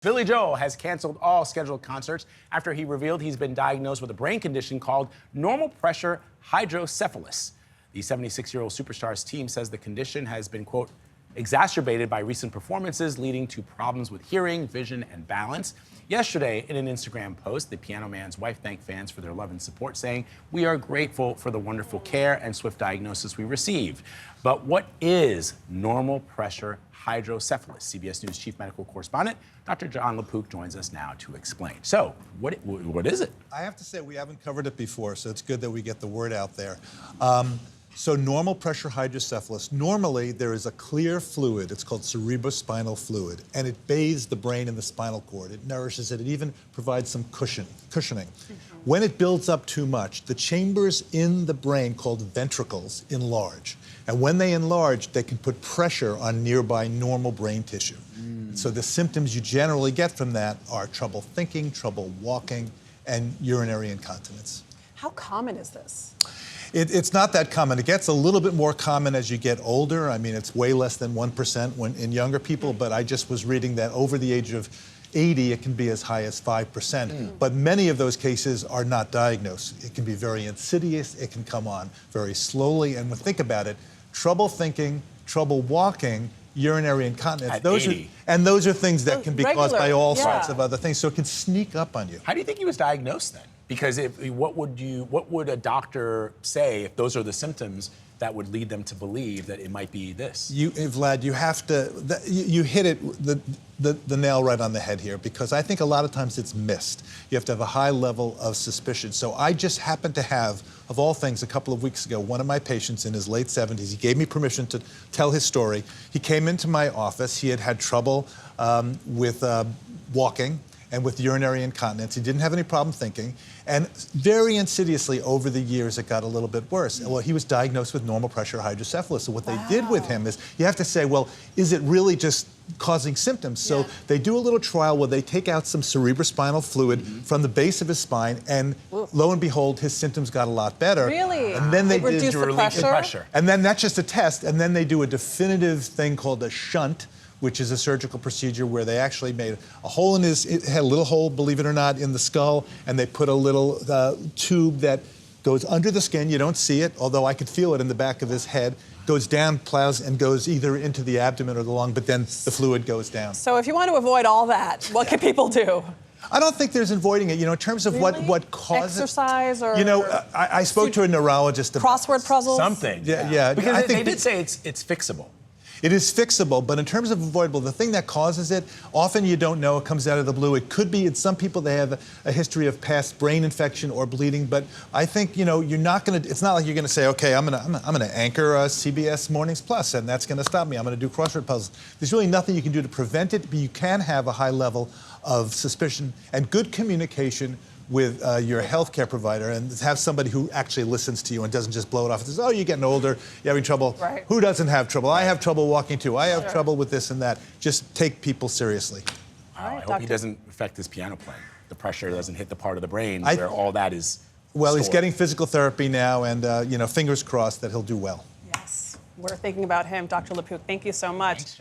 Billy Joel has canceled all scheduled concerts after he revealed he's been diagnosed with a brain condition called normal pressure hydrocephalus. The 76-year-old superstar's team says the condition has been, quote, exacerbated by recent performances leading to problems with hearing, vision, and balance. Yesterday, in an Instagram post, the Piano Man's wife thanked fans for their love and support, saying, "We are grateful for the wonderful care and swift diagnosis we received." But what is normal pressure hydrocephalus? CBS News chief medical correspondent Dr. Jon LaPook joins us now to explain. So, what is it? I have to say, we haven't covered it before, so it's good that we get the word out there. So normal pressure hydrocephalus, normally there is a clear fluid, it's called cerebrospinal fluid, and it bathes the brain and the spinal cord. It nourishes it, it even provides some cushioning. When it builds up too much, the chambers in the brain called ventricles enlarge. And when they enlarge, they can put pressure on nearby normal brain tissue. So the symptoms you generally get from that are trouble thinking, trouble walking, and urinary incontinence. How common is this? It's not that common. It gets a little bit more common as you get older. I mean, it's way less than 1% in younger people, but I just was reading that over the age of 80, it can be as high as 5%. But many of those cases are not diagnosed. It can be very insidious. It can come on very slowly. And think about it, trouble thinking, trouble walking, urinary incontinence. Those are things that can be caused by all sorts of other things. So it can sneak up on you. How do you think he was diagnosed then? Because what would a doctor say if those are the symptoms that would lead them to believe that it might be this? Vlad, you have to, you hit the nail right on the head here, because I think a lot of times it's missed. You have to have a high level of suspicion. So I just happened to have, of all things, a couple of weeks ago, one of my patients in his late 70s, he gave me permission to tell his story. He came into my office. He had had trouble with walking and with urinary incontinence. He didn't have any problem thinking. And very insidiously over the years, it got a little bit worse. Well, he was diagnosed with normal pressure hydrocephalus. So what they did with him is, you have to say, well, is it really just causing symptoms? So they do a little trial where they take out some cerebrospinal fluid from the base of his spine, and lo and behold, his symptoms got a lot better. Really? And then they reduce the pressure? And then that's just a test. And then they do a definitive thing called a shunt, which is a surgical procedure where they actually made a hole in it had a little hole, believe it or not, in the skull, and they put a little tube that goes under the skin. You don't see it, although I could feel it in the back of his head. Goes down, plows, and goes either into the abdomen or the lung, but then the fluid goes down. So if you want to avoid all that, what can people do? I don't think there's avoiding it. You know, in terms of what causes exercise or, you know, I spoke to a neurologist about crossword puzzles. Something. Yeah. Because they did say it's fixable. It is fixable, but in terms of avoidable, the thing that causes it, often you don't know, it comes out of the blue. It could be, in some people, they have a history of past brain infection or bleeding, but I think, you know, you're not gonna, it's not like you're gonna say, okay, I'm gonna anchor CBS Mornings Plus, and that's gonna stop me. I'm gonna do crossword puzzles. There's really nothing you can do to prevent it, but you can have a high level of suspicion and good communication with your healthcare provider, and have somebody who actually listens to you and doesn't just blow it off and says, oh, you're getting older, you're having trouble. Right. Who doesn't have trouble? I have trouble walking too. I have trouble with this and that. Just take people seriously. I hope he doesn't affect his piano playing. The pressure doesn't hit the part of the brain where all that is Well, stored. He's getting physical therapy now, and you know, fingers crossed that he'll do well. Yes, we're thinking about him. Dr. LaPook, thank you so much. Thanks, Jon.